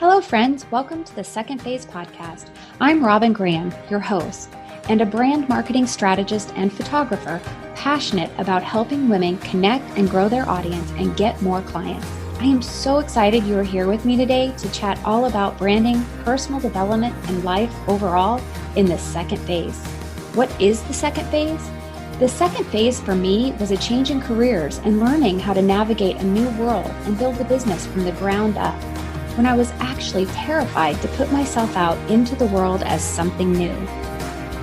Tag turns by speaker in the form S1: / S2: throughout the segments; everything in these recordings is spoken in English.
S1: Hello, friends. Welcome to the Second Phase podcast. I'm Robin Graham, your host, and a brand marketing strategist and photographer passionate about helping women connect and grow their audience and get more clients. I am so excited you are here with me today to chat all about branding, personal development, and life overall in the second phase. What is the second phase? The second phase for me was a change in careers and learning how to navigate a new world and build a business from the ground up, when I was actually terrified to put myself out into the world as something new.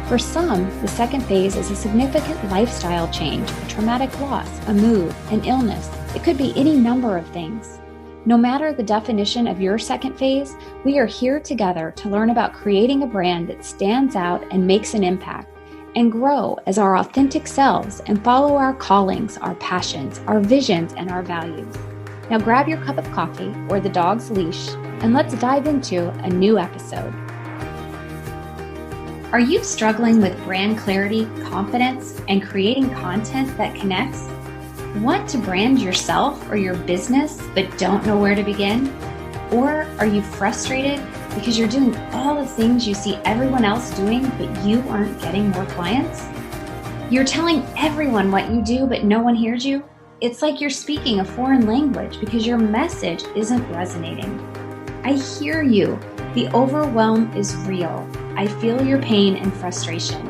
S1: For some, the second phase is a significant lifestyle change, a traumatic loss, a move, an illness. It could be any number of things. No matter the definition of your second phase, we are here together to learn about creating a brand that stands out and makes an impact, and grow as our authentic selves and follow our callings, our passions, our visions, and our values. Now grab your cup of coffee or the dog's leash and let's dive into a new episode. Are you struggling with brand clarity, confidence, and creating content that connects? Want to brand yourself or your business but don't know where to begin? Or are you frustrated because you're doing all the things you see everyone else doing but you aren't getting more clients? You're telling everyone what you do but no one hears you? It's like you're speaking a foreign language because your message isn't resonating. I hear you. The overwhelm is real. I feel your pain and frustration.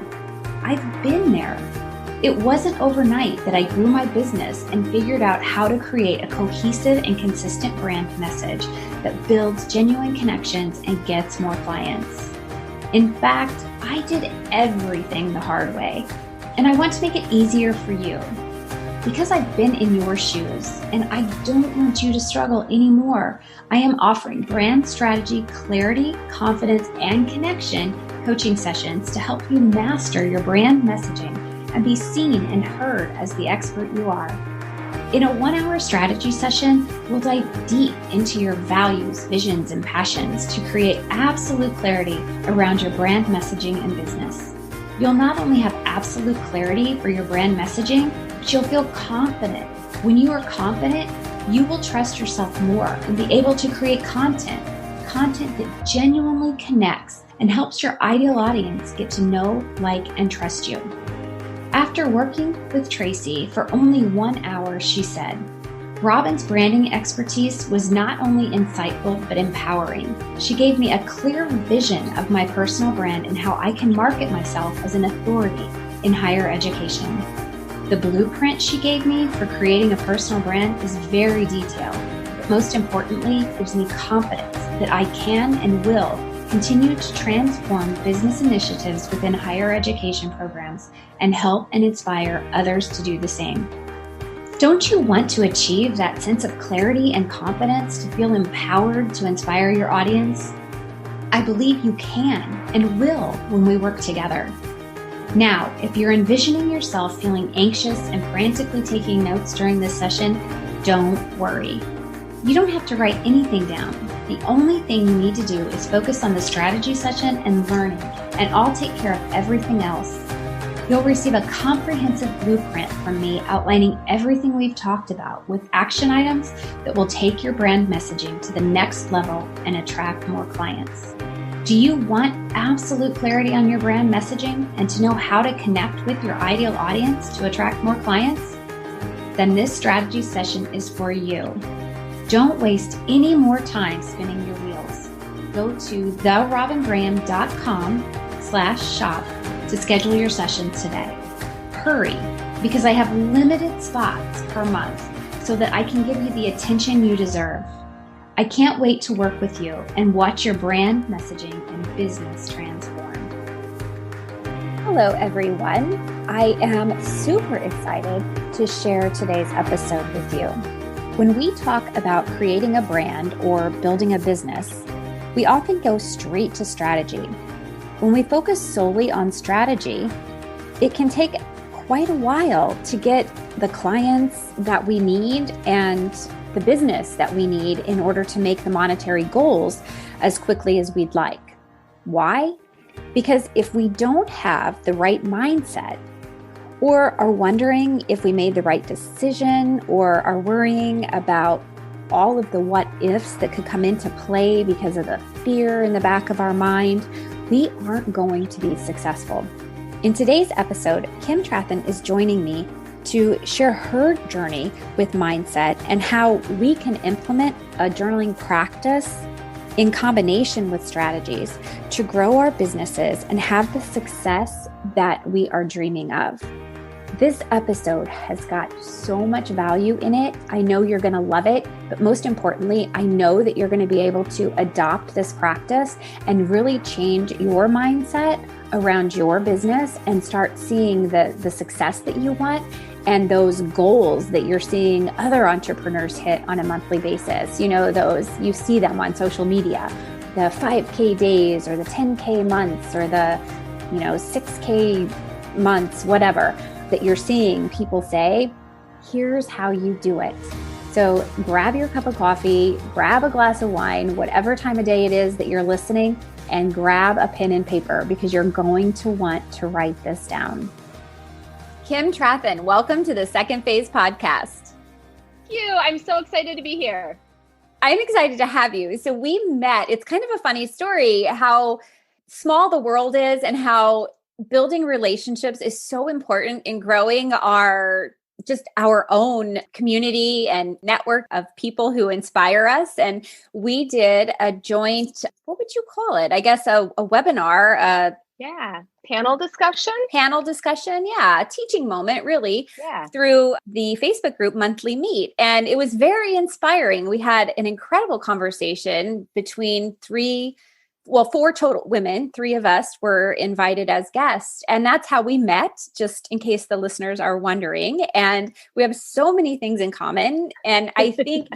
S1: I've been there. It wasn't overnight that I grew my business and figured out how to create a cohesive and consistent brand message that builds genuine connections and gets more clients. In fact, I did everything the hard way, and I want to make it easier for you. Because I've been in your shoes and I don't want you to struggle anymore, I am offering brand strategy, clarity, confidence, and connection coaching sessions to help you master your brand messaging and be seen and heard as the expert you are. In a 1-hour strategy session, we'll dive deep into your values, visions, and passions to create absolute clarity around your brand messaging and business. You'll not only have absolute clarity for your brand messaging, but you'll feel confident. When you are confident, you will trust yourself more and be able to create content that genuinely connects and helps your ideal audience get to know, like, and trust you. After working with Tracy for only 1 hour, she said, Robin's branding expertise was not only insightful, but empowering. She gave me a clear vision of my personal brand and how I can market myself as an authority in higher education. The blueprint she gave me for creating a personal brand is very detailed, but most importantly, gives me confidence that I can and will continue to transform business initiatives within higher education programs and help and inspire others to do the same. Don't you want to achieve that sense of clarity and confidence to feel empowered to inspire your audience? I believe you can and will when we work together. Now, if you're envisioning yourself feeling anxious and frantically taking notes during this session, don't worry. You don't have to write anything down. The only thing you need to do is focus on the strategy session and learning, and I'll take care of everything else. You'll receive a comprehensive blueprint from me outlining everything we've talked about with action items that will take your brand messaging to the next level and attract more clients. Do you want absolute clarity on your brand messaging and to know how to connect with your ideal audience to attract more clients? Then this strategy session is for you. Don't waste any more time spinning your wheels. Go to therobingraham.com/shop to schedule your session today. Hurry, because I have limited spots per month so that I can give you the attention you deserve. I can't wait to work with you and watch your brand messaging and business transform. Hello, everyone. I am super excited to share today's episode with you. When we talk about creating a brand or building a business, we often go straight to strategy. When we focus solely on strategy, it can take quite a while to get the clients that we need and the business that we need in order to make the monetary goals as quickly as we'd like. Why? Because if we don't have the right mindset, or are wondering if we made the right decision, or are worrying about all of the what ifs that could come into play because of the fear in the back of our mind, we aren't going to be successful. In today's episode, Kim Trathen is joining me to share her journey with mindset and how we can implement a journaling practice in combination with strategies to grow our businesses and have the success that we are dreaming of. This episode has got so much value in it. I know you're going to love it, but most importantly, I know that you're going to be able to adopt this practice and really change your mindset around your business and start seeing the success that you want and those goals that you're seeing other entrepreneurs hit on a monthly basis. You know, those, you see them on social media, the 5K days or the 10K months or the, 6K months, whatever, that you're seeing people say, here's how you do it. So grab your cup of coffee, grab a glass of wine, whatever time of day it is that you're listening, and grab a pen and paper because you're going to want to write this down. Kim Trathen, welcome to the Second Phase podcast.
S2: Thank you. I'm so excited to be here.
S1: I'm excited to have you. So we met, it's kind of a funny story how small the world is and how building relationships is so important in growing our own community and network of people who inspire us. And we did a joint, what would you call it? I guess a webinar.
S2: Panel discussion.
S1: Yeah. A teaching moment, really, through the Facebook group Monthly Meet. And it was very inspiring. We had an incredible conversation between four total women. 3 of us were invited as guests. And that's how we met, just in case the listeners are wondering. And we have so many things in common. And I think,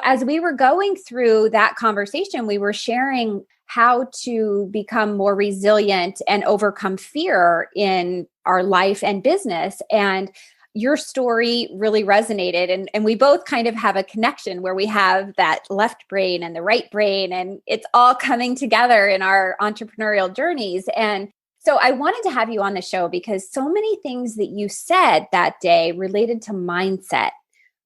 S1: as we were going through that conversation, we were sharing how to become more resilient and overcome fear in our life and business. And your story really resonated. And we both kind of have a connection where we have that left brain and the right brain, and it's all coming together in our entrepreneurial journeys. And so I wanted to have you on the show because so many things that you said that day related to mindset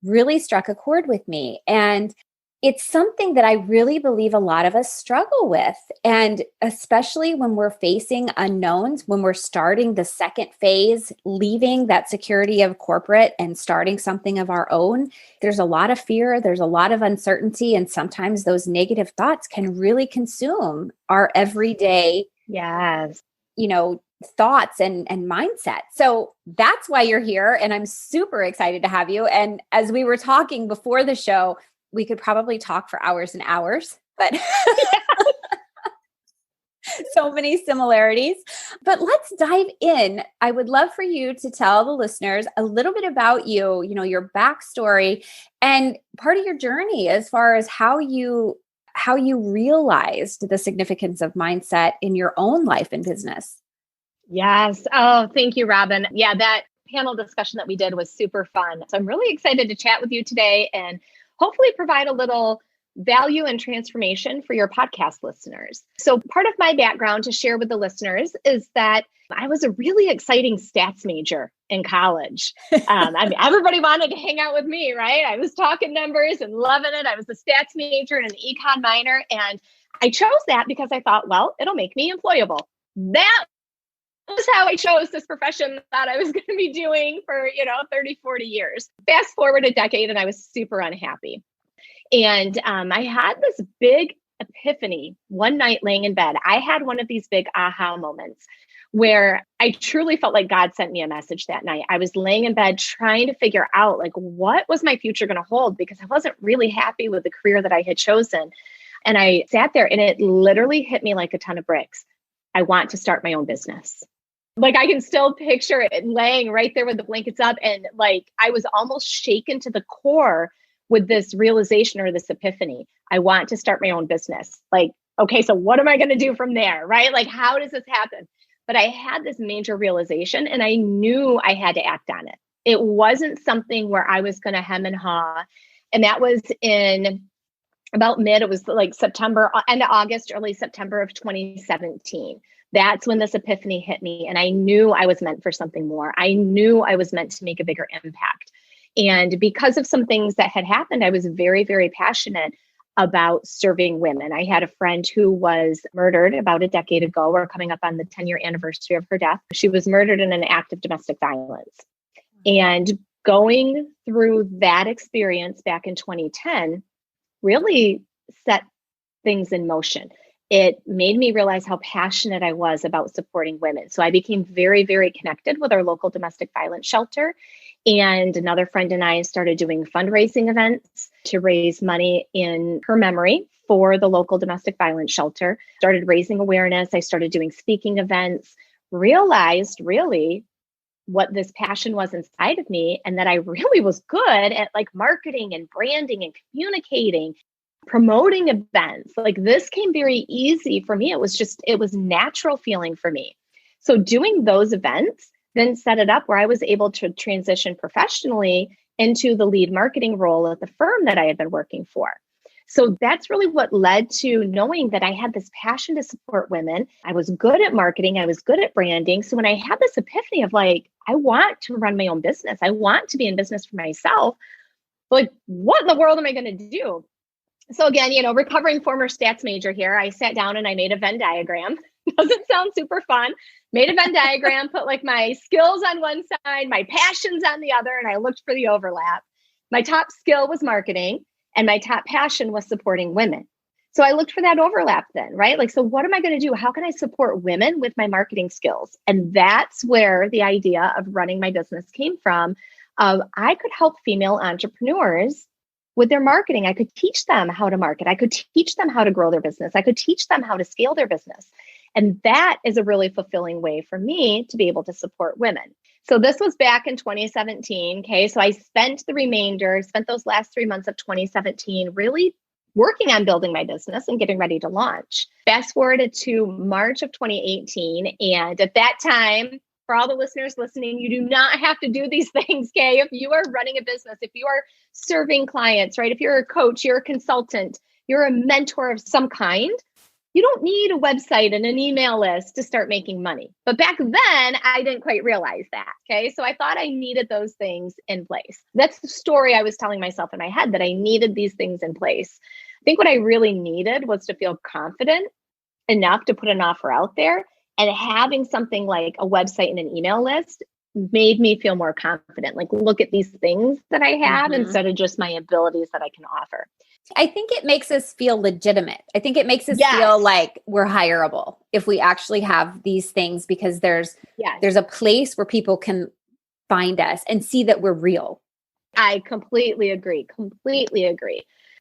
S1: really struck a chord with me. And it's something that I really believe a lot of us struggle with. And especially when we're facing unknowns, when we're starting the second phase, leaving that security of corporate and starting something of our own, there's a lot of fear, there's a lot of uncertainty, and sometimes those negative thoughts can really consume our everyday thoughts and mindset. So that's why you're here. And I'm super excited to have you. And as we were talking before the show, we could probably talk for hours and hours, but so many similarities. But let's dive in. I would love for you to tell the listeners a little bit about you, your backstory and part of your journey as far as how you realized the significance of mindset in your own life and business.
S2: Yes. Oh, thank you, Robin. Yeah, that panel discussion that we did was super fun. So I'm really excited to chat with you today and hopefully provide a little value and transformation for your podcast listeners. So part of my background to share with the listeners is that I was a really exciting stats major in college. Everybody wanted to hang out with me, right? I was talking numbers and loving it. I was a stats major and an econ minor. And I chose that because I thought, well, it'll make me employable. That was how I chose this profession that I was going to be doing for, 30, 40 years. Fast forward a decade and I was super unhappy. And I had this big epiphany one night laying in bed. I had one of these big aha moments where I truly felt like God sent me a message that night. I was laying in bed trying to figure out what was my future going to hold, because I wasn't really happy with the career that I had chosen. And I sat there and it literally hit me like a ton of bricks. I want to start my own business. I can still picture it laying right there with the blankets up. And I was almost shaken to the core with this realization or this epiphany. I want to start my own business. Okay, so what am I going to do from there? Right? How does this happen? But I had this major realization and I knew I had to act on it. It wasn't something where I was going to hem and haw. And that was in about it was September, end of August, early September of 2017. That's when this epiphany hit me. And I knew I was meant for something more. I knew I was meant to make a bigger impact. And because of some things that had happened, I was very, very passionate about serving women. I had a friend who was murdered about a decade ago. We're coming up on the 10-year anniversary of her death. She was murdered in an act of domestic violence. And going through that experience back in 2010 really set things in motion. It made me realize how passionate I was about supporting women. So I became very, very connected with our local domestic violence shelter. And another friend and I started doing fundraising events to raise money in her memory for the local domestic violence shelter. Started raising awareness. I started doing speaking events, realized really what this passion was inside of me, and that I really was good at like marketing and branding and communicating, promoting events. Like this came very easy for me. It was natural feeling for me. So doing those events then set it up where I was able to transition professionally into the lead marketing role at the firm that I had been working for. So that's really what led to knowing that I had this passion to support women. I was good at marketing. I was good at branding. So when I had this epiphany of like, I want to run my own business, I want to be in business for myself, like, what in the world am I going to do? So again, recovering former stats major here, I sat down and I made a Venn diagram. Doesn't sound super fun. Made a Venn diagram, put like my skills on one side, my passions on the other, and I looked for the overlap. My top skill was marketing and my top passion was supporting women. So I looked for that overlap then, right? Like, so what am I going to do? How can I support women with my marketing skills? And that's where the idea of running my business came from. I could help female entrepreneurs with their marketing. I could teach them how to market. I could teach them how to grow their business. I could teach them how to scale their business. And that is a really fulfilling way for me to be able to support women. So this was back in 2017. Okay. So I spent those last 3 months of 2017 really working on building my business and getting ready to launch. Fast forwarded to March of 2018. And at that time, for all the listeners listening, you do not have to do these things, okay? If you are running a business, if you are serving clients, right? If you're a coach, you're a consultant, you're a mentor of some kind, you don't need a website and an email list to start making money. But back then, I didn't quite realize that, okay? So I thought I needed those things in place. That's the story I was telling myself in my head, that I needed these things in place. I think what I really needed was to feel confident enough to put an offer out there. And having something like a website and an email list made me feel more confident. Like, look at these things that I have instead of just my abilities that I can offer.
S1: I think it makes us feel legitimate. I think it makes us feel like we're hireable if we actually have these things, because there's a place where people can find us and see that we're real.
S2: I completely agree.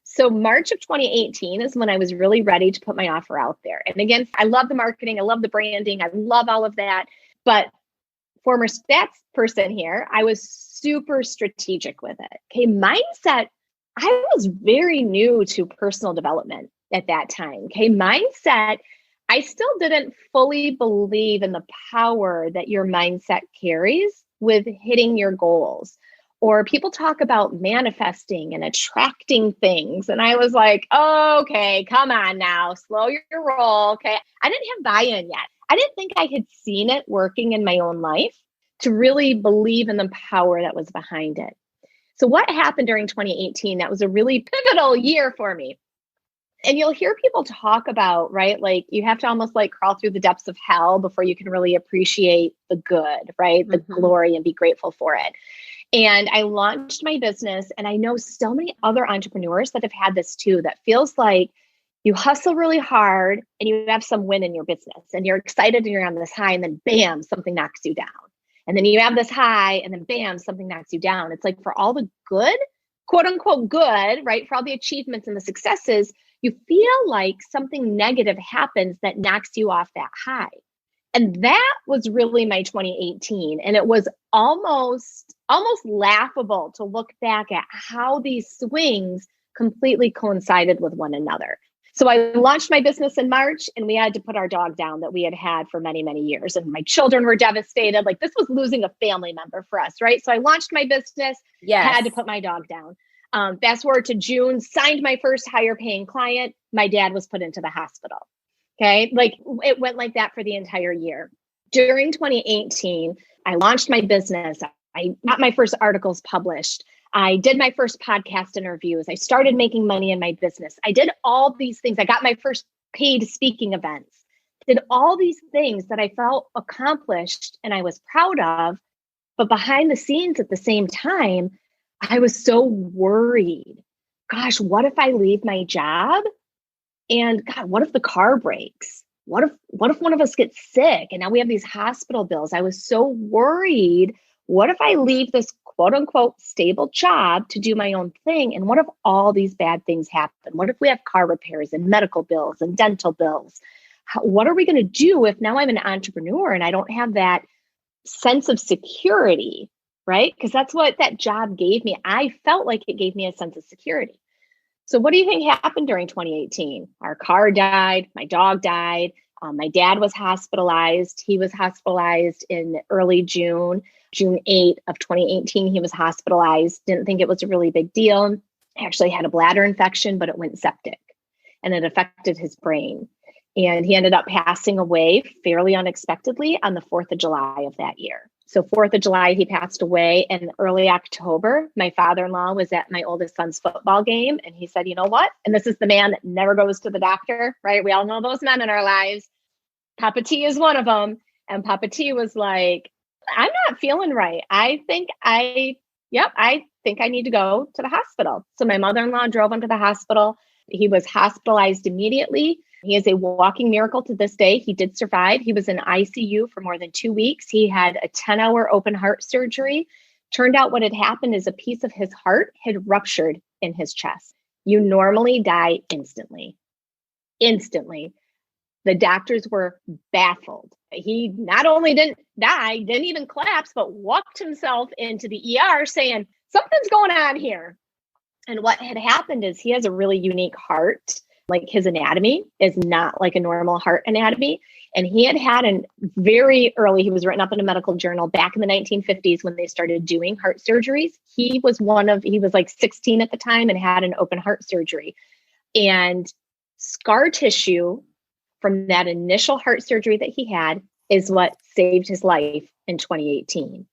S2: So March of 2018 is when I was really ready to put my offer out there. And again, I love the marketing. I love the branding. I love all of that. But former stats person here, I was super strategic with it. Okay, mindset. I was very new to personal development at that time. Okay, mindset. I still didn't fully believe in the power that your mindset carries with hitting your goals. Or people talk about manifesting and attracting things. And I was like, oh, okay, come on now, slow your roll. Okay. I didn't have buy-in yet. I didn't think I had seen it working in my own life to really believe in the power that was behind it. So what happened during 2018, that was a really pivotal year for me. And you'll hear people talk about, right? Like you have to almost like crawl through the depths of hell before you can really appreciate the good, right? The glory, and be grateful for it. And I launched my business, and I know so many other entrepreneurs that have had this too, that feels like you hustle really hard and you have some win in your business and you're excited and you're on this high, and then bam, something knocks you down. And then you have this high and then bam, something knocks you down. It's like for all the good, quote unquote good, right? For all the achievements and the successes, you feel like something negative happens that knocks you off that high. And that was really my 2018. And it was almost laughable to look back at how these swings completely coincided with one another. So I launched my business in March, and we had to put our dog down that we had for many, many years. And my children were devastated. Like, this was losing a family member for us, right? So I launched my business, had to put my dog down. Fast forward to June, signed my first higher paying client. My dad was put into the hospital. Okay. Like, it went like that for the entire year. During 2018, I launched my business. I got my first articles published. I did my first podcast interviews. I started making money in my business. I did all these things. I got my first paid speaking events, did all these things that I felt accomplished and I was proud of. But behind the scenes at the same time, I was so worried. Gosh, what if I leave my job? And God, what if the car breaks? What if one of us gets sick and now we have these hospital bills? I was so worried. What if I leave this quote unquote stable job to do my own thing? And what if all these bad things happen? What if we have car repairs and medical bills and dental bills? What are we going to do if now I'm an entrepreneur and I don't have that sense of security, right? Because that's what that job gave me. I felt like it gave me a sense of security. So what do you think happened during 2018? Our car died. My dog died. My dad was hospitalized. He was hospitalized in early June 8th of 2018. He was hospitalized. Didn't think it was a really big deal. Actually had a bladder infection, but it went septic and it affected his brain. And he ended up passing away fairly unexpectedly on the 4th of July of that year. So 4th of July, he passed away. And early October, my father-in-law was at my oldest son's football game. And he said, you know what? And this is the man that never goes to the doctor, right? We all know those men in our lives. Papa T is one of them. And Papa T was like, I'm not feeling right. I think I need to go to the hospital. So my mother-in-law drove him to the hospital. He was hospitalized immediately. He is a walking miracle to this day. He did survive. He was in ICU for more than 2 weeks. He had a 10-hour open heart surgery. Turned out what had happened is a piece of his heart had ruptured in his chest. You normally die instantly. Instantly. The doctors were baffled. He not only didn't die, didn't even collapse, but walked himself into the ER saying, something's going on here. And what had happened is he has a really unique heart. Like his anatomy is not like a normal heart anatomy. And he had an very early, he was written up in a medical journal back in the 1950s when they started doing heart surgeries. He was like 16 at the time and had an open heart surgery. And scar tissue from that initial heart surgery that he had is what saved his life in 2018.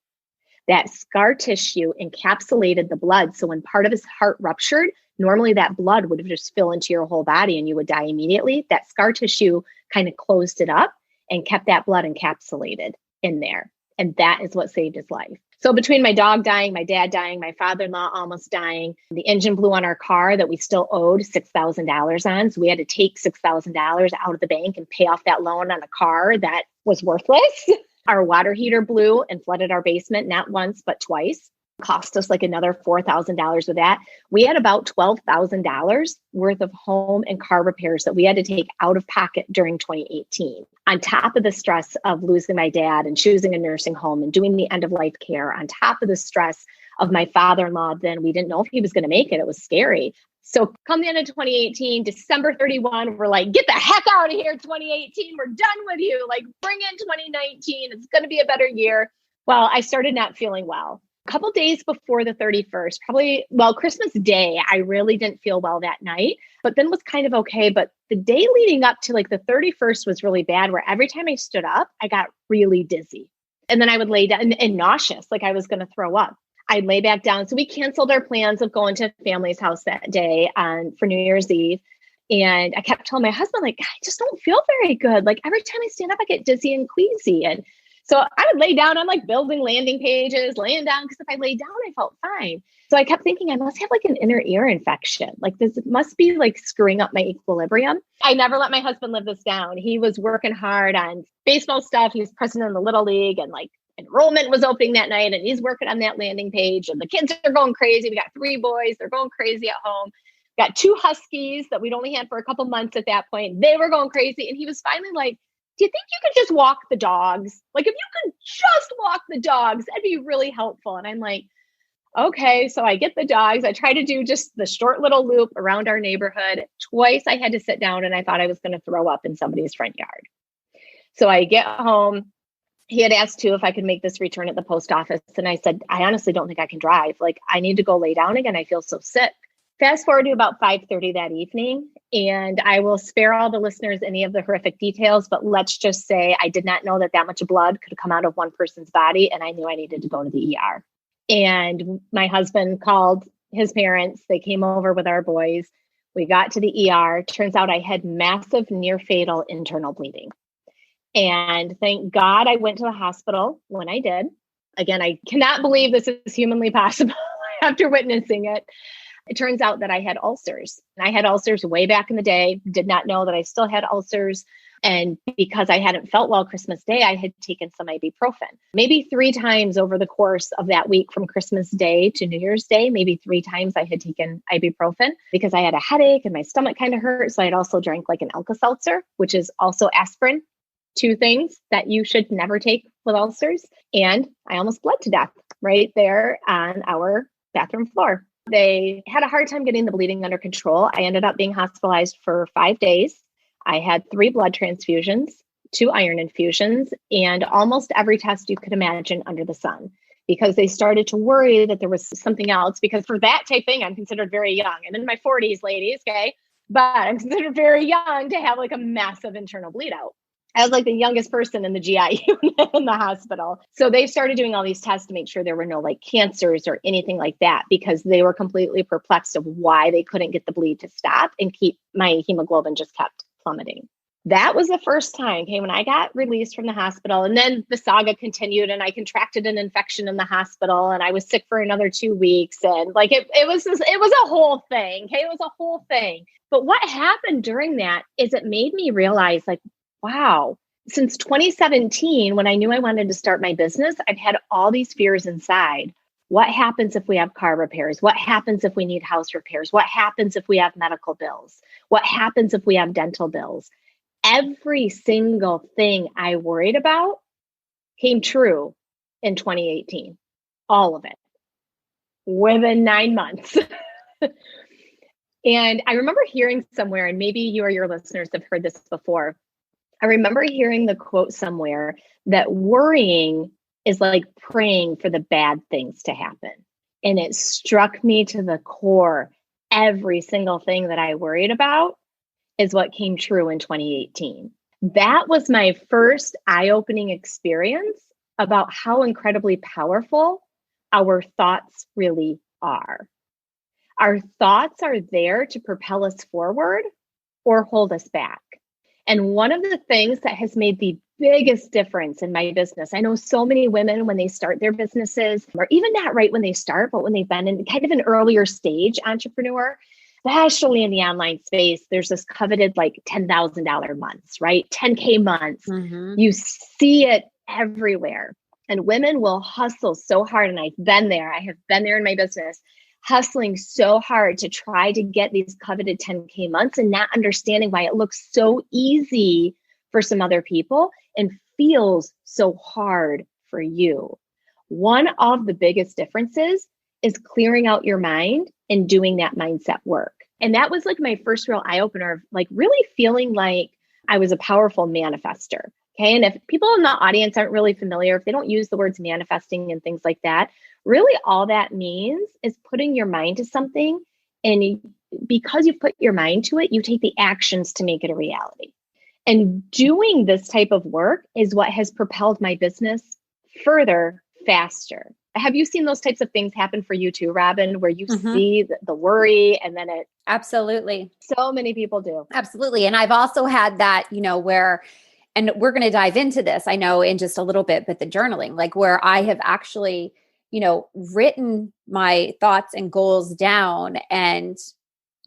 S2: That scar tissue encapsulated the blood. So when part of his heart ruptured, normally that blood would have just fill into your whole body and you would die immediately. That scar tissue kind of closed it up and kept that blood encapsulated in there. And that is what saved his life. So between my dog dying, my dad dying, my father-in-law almost dying, the engine blew on our car that we still owed $6,000 on. So we had to take $6,000 out of the bank and pay off that loan on a car that was worthless. Our water heater blew and flooded our basement, not once, but twice. Cost us like another $4,000 with that. We had about $12,000 worth of home and car repairs that we had to take out of pocket during 2018. On top of the stress of losing my dad and choosing a nursing home and doing the end of life care, on top of the stress of my father-in-law, then we didn't know if he was going to make it. It was scary. So come the end of 2018, December 31, we're like, get the heck out of here, 2018. We're done with you. Like, bring in 2019. It's going to be a better year. Well, I started not feeling well. A couple days before the 31st, Christmas Day, I really didn't feel well that night, but then was kind of okay. But the day leading up to like the 31st was really bad, where every time I stood up, I got really dizzy. And then I would lay down and nauseous, like I was going to throw up. I'd lay back down. So we canceled our plans of going to family's house that day for New Year's Eve. And I kept telling my husband, like, I just don't feel very good. Like every time I stand up, I get dizzy and queasy. And so I would lay down on like building landing pages, laying down, because if I lay down, I felt fine. So I kept thinking I must have like an inner ear infection. Like this must be like screwing up my equilibrium. I never let my husband live this down. He was working hard on baseball stuff. He was president of the Little League, and like enrollment was opening that night, and he's working on that landing page, and the kids are going crazy. We got 3 boys. They're going crazy at home. Got 2 huskies that we'd only had for a couple months at that point. They were going crazy. And he was finally like, do you think you could just walk the dogs? Like if you could just walk the dogs, that'd be really helpful. And I'm like, okay. So I get the dogs. I try to do just the short little loop around our neighborhood. Twice I had to sit down and I thought I was going to throw up in somebody's front yard. So I get home. He had asked too if I could make this return at the post office. And I said, I honestly don't think I can drive. Like I need to go lay down again. I feel so sick. Fast forward to about 5:30 that evening, and I will spare all the listeners any of the horrific details, but let's just say I did not know that much blood could come out of one person's body, and I knew I needed to go to the ER. And my husband called his parents. They came over with our boys. We got to the ER. Turns out I had massive near fatal internal bleeding. And thank God I went to the hospital when I did. Again, I cannot believe this is humanly possible after witnessing it. It turns out that I had ulcers. I had ulcers way back in the day, did not know that I still had ulcers. And because I hadn't felt well Christmas Day, I had taken some ibuprofen. Maybe 3 times over the course of that week from Christmas Day to New Year's Day, maybe 3 times I had taken ibuprofen because I had a headache and my stomach kind of hurt. So I had also drank like an Alka-Seltzer, which is also aspirin. 2 things that you should never take with ulcers. And I almost bled to death right there on our bathroom floor. They had a hard time getting the bleeding under control. I ended up being hospitalized for 5 days. I had 3 blood transfusions, 2 iron infusions, and almost every test you could imagine under the sun, because they started to worry that there was something else. Because for that type thing, I'm considered very young. I'm in my 40s, ladies, okay? But I'm considered very young to have like a massive internal bleed out. I was like the youngest person in the GI unit in the hospital. So they started doing all these tests to make sure there were no like cancers or anything like that, because they were completely perplexed of why they couldn't get the bleed to stop and keep my hemoglobin just kept plummeting. That was the first time, okay, when I got released from the hospital. And then the saga continued and I contracted an infection in the hospital and I was sick for another 2 weeks. And like it was a whole thing. Okay, it was a whole thing. But what happened during that is it made me realize like, wow, since 2017, when I knew I wanted to start my business, I've had all these fears inside. What happens if we have car repairs? What happens if we need house repairs? What happens if we have medical bills? What happens if we have dental bills? Every single thing I worried about came true in 2018. All of it within 9 months. And I remember hearing somewhere, and maybe you or your listeners have heard this before, I remember hearing the quote somewhere that worrying is like praying for the bad things to happen. And it struck me to the core. Every single thing that I worried about is what came true in 2018. That was my first eye-opening experience about how incredibly powerful our thoughts really are. Our thoughts are there to propel us forward or hold us back. And one of the things that has made the biggest difference in my business, I know so many women when they start their businesses, or even not right when they start, but when they've been in kind of an earlier stage entrepreneur, especially in the online space, there's this coveted like $10,000 months, right? 10K months. Mm-hmm. You see it everywhere. And women will hustle so hard. And I've been there. I have been there in my business, hustling so hard to try to get these coveted 10K months and not understanding why it looks so easy for some other people and feels so hard for you. One of the biggest differences is clearing out your mind and doing that mindset work. And that was like my first real eye opener of like really feeling like I was a powerful manifester. Okay. And if people in the audience aren't really familiar, if they don't use the words manifesting and things like that, really all that means is putting your mind to something. And because you put your mind to it, you take the actions to make it a reality. And doing this type of work is what has propelled my business further, faster. Have you seen those types of things happen for you too, Robin, where you see the worry and then it...
S1: Absolutely.
S2: So many people do.
S1: Absolutely. And I've also had that, where, and we're going to dive into this, I know in just a little bit, but the journaling, like where I have actually, written my thoughts and goals down, and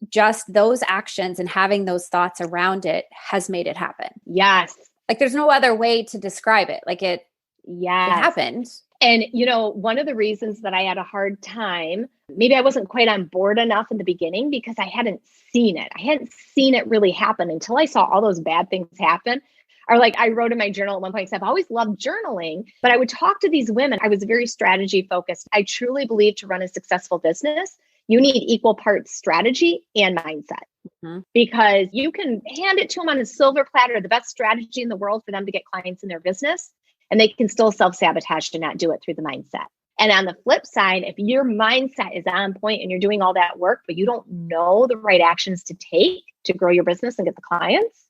S1: just those actions and having those thoughts around it has made it happen.
S2: Yes.
S1: Like there's no other way to describe it. Like it happened.
S2: And, one of the reasons that I had a hard time, maybe I wasn't quite on board enough in the beginning because I hadn't seen it. I hadn't seen it really happen until I saw all those bad things happen. Or like I wrote in my journal at one point, I've always loved journaling, but I would talk to these women. I was very strategy focused. I truly believe to run a successful business, you need equal parts strategy and mindset, because you can hand it to them on a silver platter, the best strategy in the world for them to get clients in their business. And they can still self-sabotage to not do it through the mindset. And on the flip side, if your mindset is on point and you're doing all that work, but you don't know the right actions to take to grow your business and get the clients,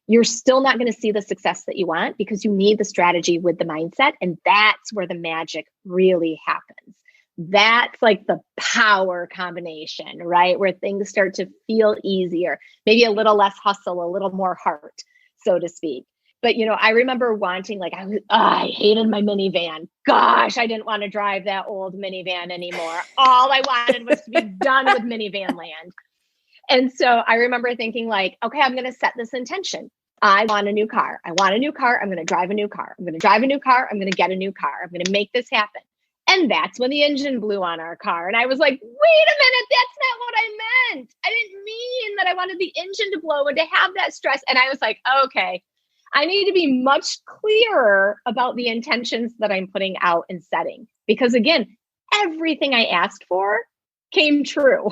S2: you're still not going to see the success that you want, because you need the strategy with the mindset. And that's where the magic really happens. That's like the power combination, right? Where things start to feel easier, maybe a little less hustle, a little more heart, so to speak. But, I remember wanting, like, I hated my minivan. Gosh, I didn't want to drive that old minivan anymore. All I wanted was to be done with minivan land. And so I remember thinking like, okay, I'm going to set this intention. I want a new car. I want a new car. I'm going to drive a new car. I'm going to drive a new car. I'm going to get a new car. I'm going to make this happen. And that's when the engine blew on our car. And I was like, wait a minute, that's not what I meant. I didn't mean that I wanted the engine to blow and to have that stress. And I was like, okay, I need to be much clearer about the intentions that I'm putting out and setting. Because again, everything I asked for came true.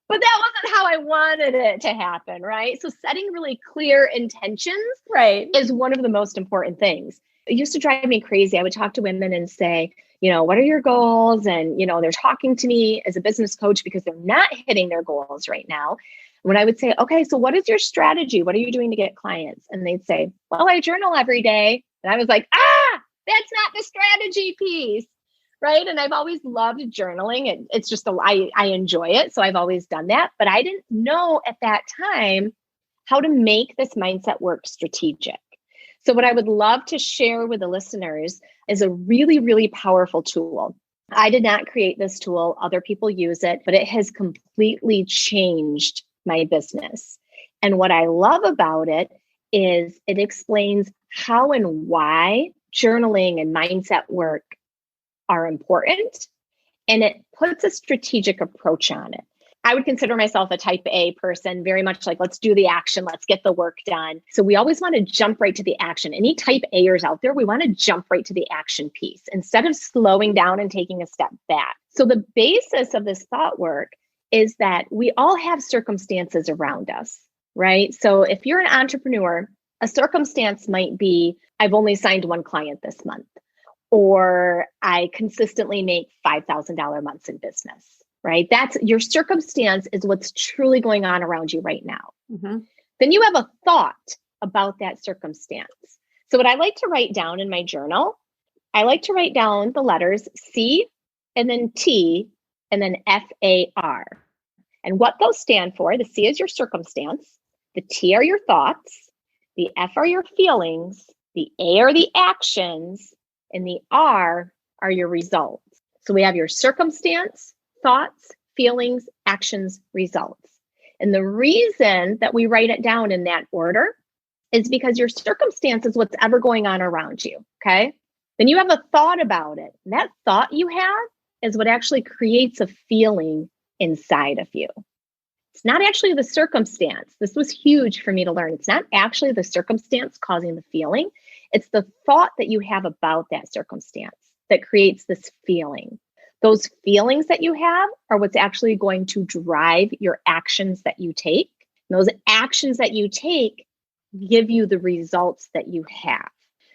S2: But that wasn't how I wanted it to happen, right? So setting really clear intentions, right, is one of the most important things. It used to drive me crazy. I would talk to women and say, what are your goals? And, they're talking to me as a business coach because they're not hitting their goals right now. When I would say, okay, so what is your strategy? What are you doing to get clients? And they'd say, well, I journal every day. And I was like, that's not the strategy piece. Right. And I've always loved journaling. It's just, I enjoy it. So I've always done that. But I didn't know at that time how to make this mindset work strategic. So what I would love to share with the listeners is a really, really powerful tool. I did not create this tool. Other people use it, but it has completely changed my business. And what I love about it is it explains how and why journaling and mindset work are important, and it puts a strategic approach on it. I would consider myself a type A person, very much like, let's do the action, let's get the work done. So we always want to jump right to the action. Any type A'ers out there, we want to jump right to the action piece instead of slowing down and taking a step back. So the basis of this thought work is that we all have circumstances around us, right? So if you're an entrepreneur, a circumstance might be, I've only signed one client this month, or I consistently make $5,000 months in business, right? That's your circumstance, is what's truly going on around you right now. Mm-hmm. Then you have a thought about that circumstance. So what I like to write down in my journal, I like to write down the letters C and then T and then FAR. And what those stand for, the C is your circumstance, the T are your thoughts, the F are your feelings, the A are the actions, and the R are your results. So we have your circumstance, thoughts, feelings, actions, results. And the reason that we write it down in that order is because your circumstance is what's ever going on around you, okay? Then you have a thought about it. And that thought you have is what actually creates a feeling inside of you. It's not actually the circumstance. This was huge for me to learn. It's not actually the circumstance causing the feeling. It's the thought that you have about that circumstance that creates this feeling. Those feelings that you have are what's actually going to drive your actions that you take. And those actions that you take give you the results that you have.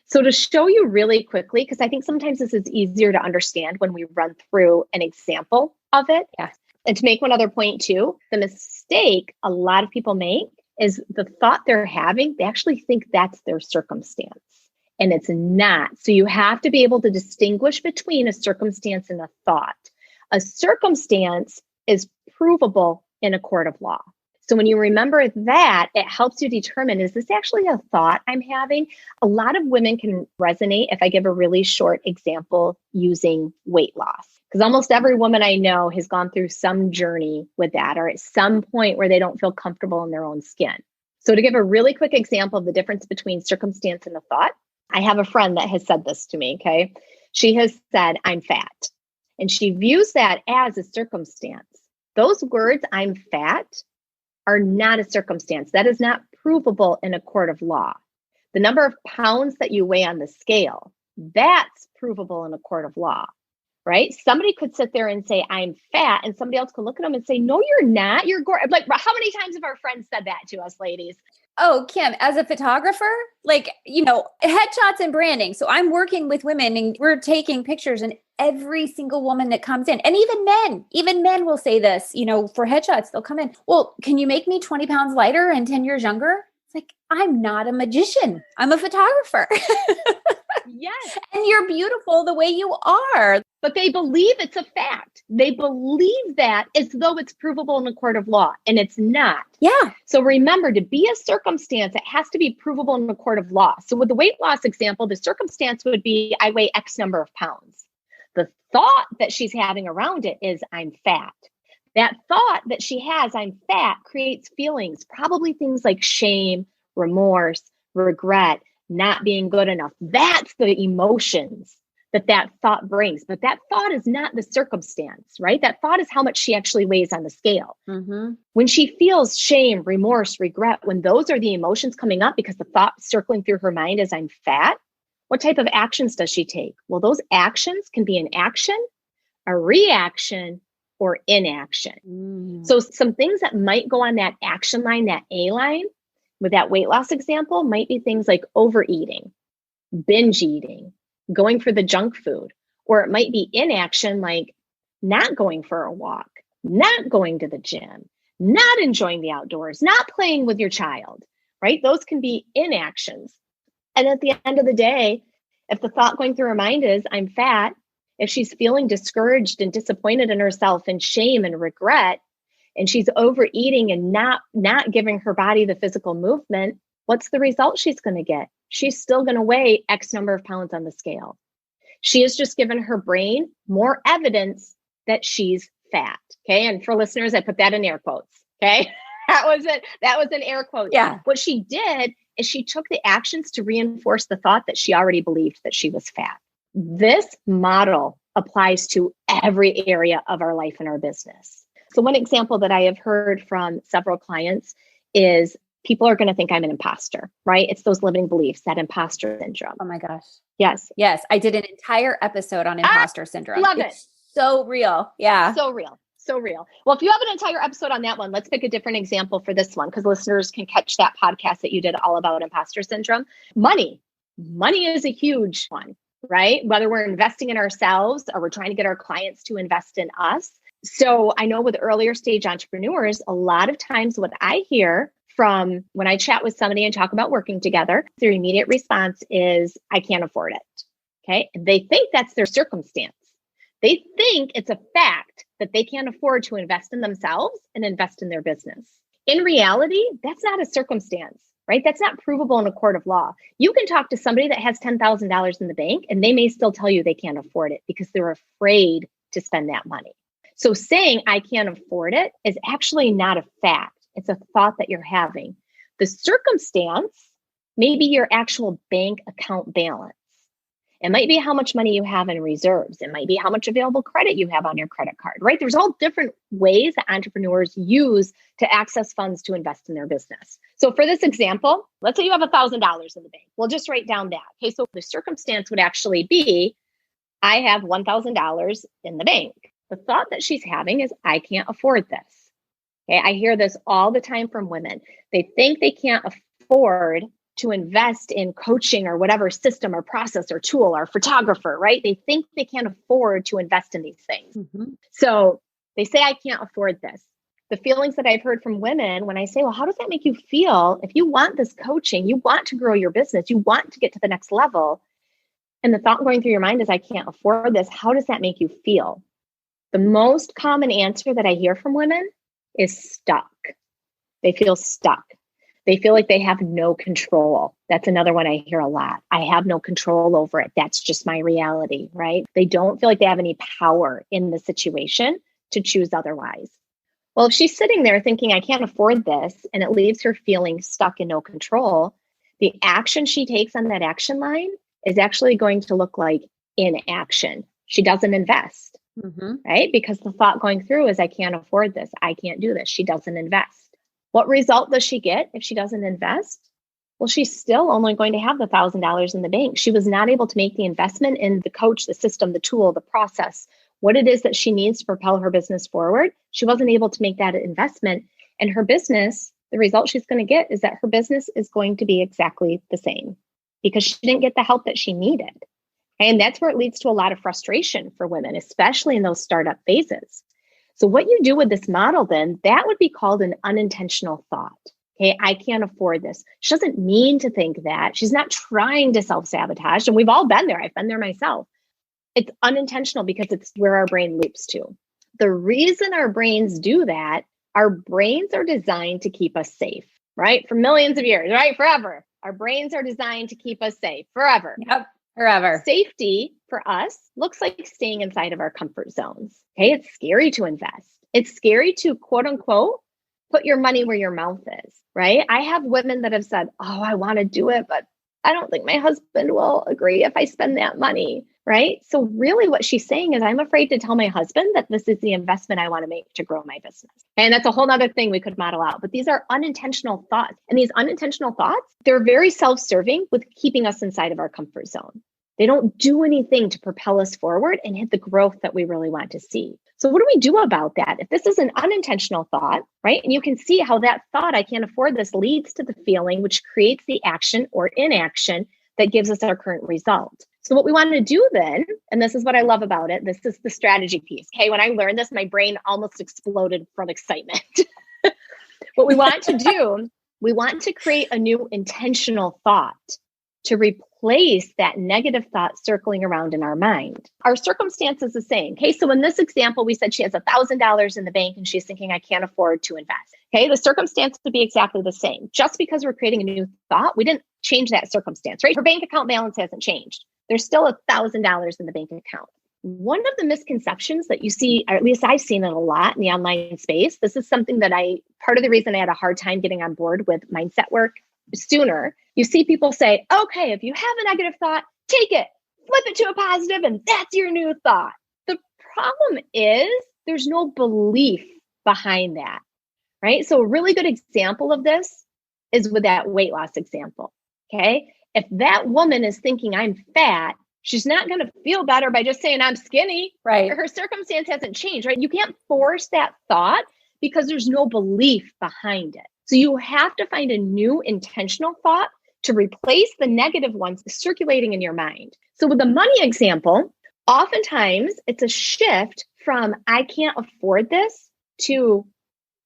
S2: So to show you really quickly, because I think sometimes this is easier to understand when we run through an example of it. Yeah. And to make one other point too, the mistake a lot of people make is the thought they're having, they actually think that's their circumstance. And it's not. So you have to be able to distinguish between a circumstance and a thought. A circumstance is provable in a court of law. So when you remember that, it helps you determine, is this actually a thought I'm having? A lot of women can resonate if I give a really short example using weight loss. Because almost every woman I know has gone through some journey with that, or at some point where they don't feel comfortable in their own skin. So to give a really quick example of the difference between circumstance and a thought, I have a friend that has said this to me, okay? She has said, I'm fat. And she views that as a circumstance. Those words, I'm fat, are not a circumstance. That is not provable in a court of law. The number of pounds that you weigh on the scale, that's provable in a court of law, right? Somebody could sit there and say, I'm fat, and somebody else could look at them and say, no, you're not. You're gorgeous. Like, how many times have our friends said that to us, ladies?
S3: Oh, Kim, as a photographer, headshots and branding. So I'm working with women and we're taking pictures, and every single woman that comes in, and even men will say this, for headshots, they'll come in. Well, can you make me 20 pounds lighter and 10 years younger? It's like, I'm not a magician. I'm a photographer.
S2: Yes.
S3: And you're beautiful the way you are.
S2: But they believe it's a fact. They believe that as though it's provable in a court of law, and it's not.
S3: Yeah.
S2: So remember, to be a circumstance, it has to be provable in a court of law. So with the weight loss example, the circumstance would be I weigh X number of pounds. The thought that she's having around it is I'm fat. That thought that she has, I'm fat, creates feelings, probably things like shame, remorse, regret, not being good enough. That's the emotions that thought brings. But that thought is not the circumstance, right? That thought is how much she actually weighs on the scale.
S3: Mm-hmm.
S2: When she feels shame, remorse, regret, when those are the emotions coming up because the thought circling through her mind is I'm fat, what type of actions does she take? Well, those actions can be an action, a reaction, or inaction. So some things that might go on that action line, that A line, with that weight loss example, might be things like overeating, binge eating, going for the junk food, or it might be inaction like not going for a walk, not going to the gym, not enjoying the outdoors, not playing with your child, right? Those can be inactions. And at the end of the day, if the thought going through her mind is I'm fat, if she's feeling discouraged and disappointed in herself and shame and regret, and she's overeating and not giving her body the physical movement, what's the result she's going to get? She's still going to weigh X number of pounds on the scale. She has just given her brain more evidence that she's fat. Okay. And for listeners, I put that in air quotes. Okay. That was it. That was in air quotes.
S3: Yeah.
S2: What she did is she took the actions to reinforce the thought that she already believed that she was fat. This model applies to every area of our life and our business. So one example that I have heard from several clients is people are going to think I'm an imposter, right? It's those limiting beliefs, that imposter syndrome.
S3: Oh my gosh.
S2: Yes.
S3: Yes. I did an entire episode on imposter syndrome.
S2: Love it.
S3: It's so real. Yeah.
S2: So real. So real. Well, if you have an entire episode on that one, let's pick a different example for this one because listeners can catch that podcast that you did all about imposter syndrome. Money is a huge one, right? Whether we're investing in ourselves or we're trying to get our clients to invest in us. So I know with earlier stage entrepreneurs, a lot of times what I hear from when I chat with somebody and talk about working together, their immediate response is, I can't afford it. Okay. And they think that's their circumstance. They think it's a fact that they can't afford to invest in themselves and invest in their business. In reality, that's not a circumstance, right? That's not provable in a court of law. You can talk to somebody that has $10,000 in the bank and they may still tell you they can't afford it because they're afraid to spend that money. So saying I can't afford it is actually not a fact. It's a thought that you're having. The circumstance may be your actual bank account balance. It might be how much money you have in reserves. It might be how much available credit you have on your credit card, right? There's all different ways that entrepreneurs use to access funds to invest in their business. So for this example, let's say you have $1,000 in the bank. We'll just write down that. Okay, so the circumstance would actually be, I have $1,000 in the bank. The thought that she's having is, I can't afford this. Okay, I hear this all the time from women. They think they can't afford to invest in coaching or whatever system or process or tool or photographer, right? They think they can't afford to invest in these things. Mm-hmm. So they say, I can't afford this. The feelings that I've heard from women when I say, well, how does that make you feel? If you want this coaching, you want to grow your business, you want to get to the next level. And the thought going through your mind is, I can't afford this. How does that make you feel? The most common answer that I hear from women is stuck. They feel stuck. They feel like they have no control. That's another one I hear a lot. I have no control over it. That's just my reality, right? They don't feel like they have any power in the situation to choose otherwise. Well, if she's sitting there thinking, I can't afford this, and it leaves her feeling stuck and no control, the action she takes on that action line is actually going to look like inaction. She doesn't invest, right? Because the thought going through is, I can't afford this. I can't do this. She doesn't invest. What result does she get if she doesn't invest? Well, she's still only going to have the $1,000 in the bank. She was not able to make the investment in the coach, the system, the tool, the process, what it is that she needs to propel her business forward. She wasn't able to make that investment. And her business, the result she's going to get is that her business is going to be exactly the same because she didn't get the help that she needed. And that's where it leads to a lot of frustration for women, especially in those startup phases. So what you do with this model, then, that would be called an unintentional thought. Okay, I can't afford this. She doesn't mean to think that. She's not trying to self-sabotage. And we've all been there. I've been there myself. It's unintentional because it's where our brain leaps to. The reason our brains do that, our brains are designed to keep us safe, right? For millions of years, right? Forever. Our brains are designed to keep us safe forever.
S3: Yep, forever.
S2: Safety for us looks like staying inside of our comfort zones. Okay, it's scary to invest. It's scary to quote unquote, put your money where your mouth is, right? I have women that have said, oh, I want to do it, but I don't think my husband will agree if I spend that money, right? So really what she's saying is I'm afraid to tell my husband that this is the investment I want to make to grow my business. And that's a whole nother thing we could model out, but these are unintentional thoughts. And these unintentional thoughts, they're very self-serving with keeping us inside of our comfort zone. They don't do anything to propel us forward and hit the growth that we really want to see. So what do we do about that? If this is an unintentional thought, right? And you can see how that thought, I can't afford this, leads to the feeling, which creates the action or inaction that gives us our current result. So what we want to do then, and this is what I love about it, this is the strategy piece. Okay, when I learned this, my brain almost exploded from excitement. What we want to do, we want to create a new intentional thought to replace that negative thought circling around in our mind. Our circumstance is the same. Okay, so in this example, we said she has $1,000 in the bank and she's thinking, I can't afford to invest. Okay, the circumstance would be exactly the same. Just because we're creating a new thought, we didn't change that circumstance, right? Her bank account balance hasn't changed. There's still $1,000 in the bank account. One of the misconceptions that you see, or at least I've seen it a lot in the online space, this is something that part of the reason I had a hard time getting on board with mindset work sooner. You see people say, okay, if you have a negative thought, take it, flip it to a positive, and that's your new thought. The problem is there's no belief behind that, right? So a really good example of this is with that weight loss example, okay? If that woman is thinking I'm fat, she's not going to feel better by just saying I'm skinny,
S3: right?
S2: Her circumstance hasn't changed, right? You can't force that thought because there's no belief behind it. So you have to find a new intentional thought to replace the negative ones circulating in your mind. So with the money example, oftentimes it's a shift from I can't afford this to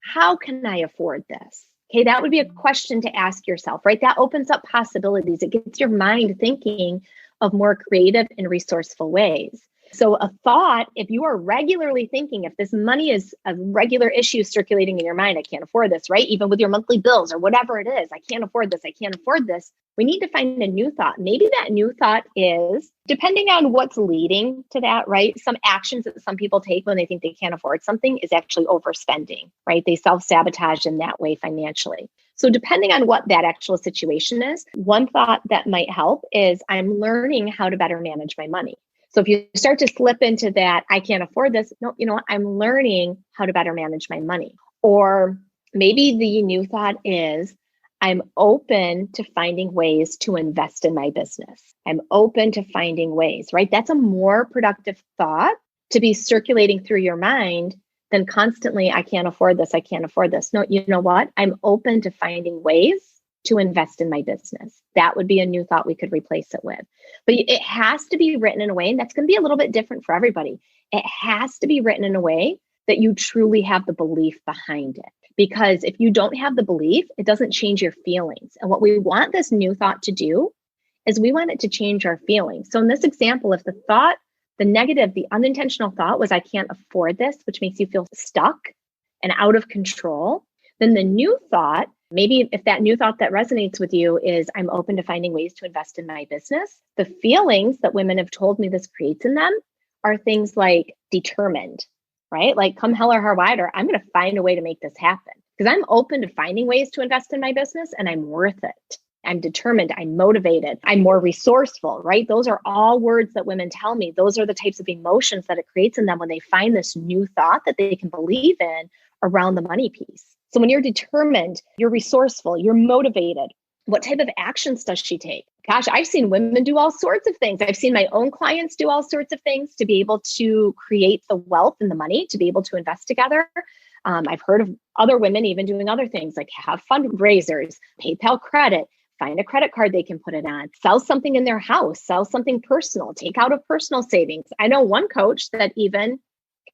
S2: how can I afford this? Okay, that would be a question to ask yourself, right? That opens up possibilities. It gets your mind thinking of more creative and resourceful ways. So a thought, if you are regularly thinking, if this money is a regular issue circulating in your mind, I can't afford this, right? Even with your monthly bills or whatever it is, I can't afford this, I can't afford this. We need to find a new thought. Maybe that new thought is, depending on what's leading to that, right? Some actions that some people take when they think they can't afford something is actually overspending, right? They self-sabotage in that way financially. So depending on what that actual situation is, one thought that might help is I'm learning how to better manage my money. So if you start to slip into that, I can't afford this. No, you know what? I'm learning how to better manage my money. Or maybe the new thought is I'm open to finding ways to invest in my business. I'm open to finding ways, right? That's a more productive thought to be circulating through your mind than constantly, I can't afford this. I can't afford this. No, you know what? I'm open to finding ways to invest in my business. That would be a new thought we could replace it with. But it has to be written in a way, and that's going to be a little bit different for everybody. It has to be written in a way that you truly have the belief behind it. Because if you don't have the belief, it doesn't change your feelings. And what we want this new thought to do is we want it to change our feelings. So in this example, if the thought, the negative, the unintentional thought was, I can't afford this, which makes you feel stuck and out of control, then the new thought, maybe if that new thought that resonates with you is I'm open to finding ways to invest in my business, the feelings that women have told me this creates in them are things like determined, right? Like come hell or high water, I'm going to find a way to make this happen because I'm open to finding ways to invest in my business and I'm worth it. I'm determined, I'm motivated, I'm more resourceful, right? Those are all words that women tell me. Those are the types of emotions that it creates in them when they find this new thought that they can believe in around the money piece. So when you're determined, you're resourceful, you're motivated, what type of actions does she take? Gosh, I've seen women do all sorts of things. I've seen my own clients do all sorts of things to be able to create the wealth and the money to be able to invest together. I've heard of other women even doing other things like have fundraisers, PayPal credit, find a credit card they can put it on, sell something in their house, sell something personal, take out of personal savings. I know one coach that even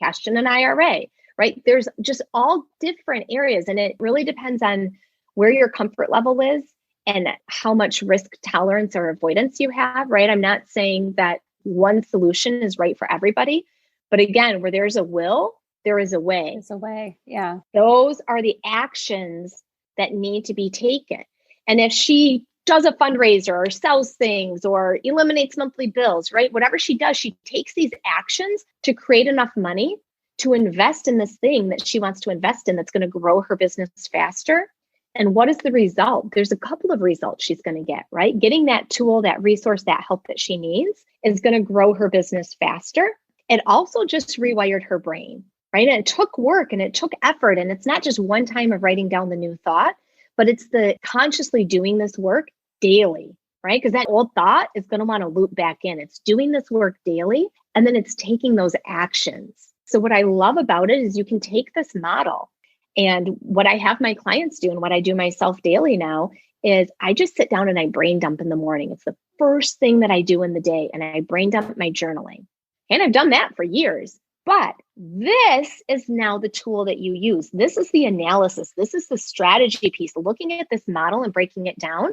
S2: cashed in an IRA. Right? There's just all different areas. And it really depends on where your comfort level is and how much risk tolerance or avoidance you have, right? I'm not saying that one solution is right for everybody, but again, where there's a will, there is a way.
S3: There's a way. Yeah.
S2: Those are the actions that need to be taken. And if she does a fundraiser or sells things or eliminates monthly bills, right? Whatever she does, she takes these actions to create enough money to invest in this thing that she wants to invest in that's going to grow her business faster. And what is the result? There's a couple of results she's going to get, right? Getting that tool, that resource, that help that she needs is going to grow her business faster. It also just rewired her brain, right? And it took work and it took effort. And it's not just one time of writing down the new thought, but it's the consciously doing this work daily, right? Because that old thought is going to want to loop back in. It's doing this work daily, and then it's taking those actions. So what I love about it is you can take this model, and what I have my clients do and what I do myself daily now is I just sit down and I brain dump in the morning. It's the first thing that I do in the day, and I brain dump my journaling. And I've done that for years. But this is now the tool that you use. This is the analysis. This is the strategy piece, looking at this model and breaking it down.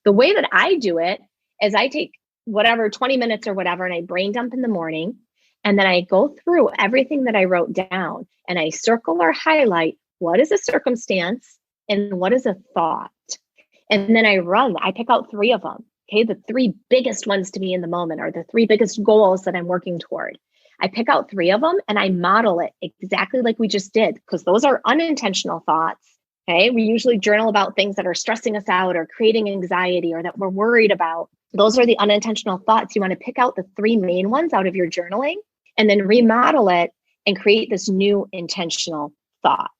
S2: The way that I do it is I take whatever 20 minutes or whatever, and I brain dump in the morning. And then I go through everything that I wrote down and I circle or highlight what is a circumstance and what is a thought. And then I pick out 3 of them. Okay, the 3 biggest ones to me in the moment are the 3 biggest goals that I'm working toward. I pick out 3 of them and I model it exactly like we just did, because those are unintentional thoughts. Okay, we usually journal about things that are stressing us out or creating anxiety or that we're worried about. Those are the unintentional thoughts. You want to pick out the 3 main ones out of your journaling and then remodel it and create this new intentional thought.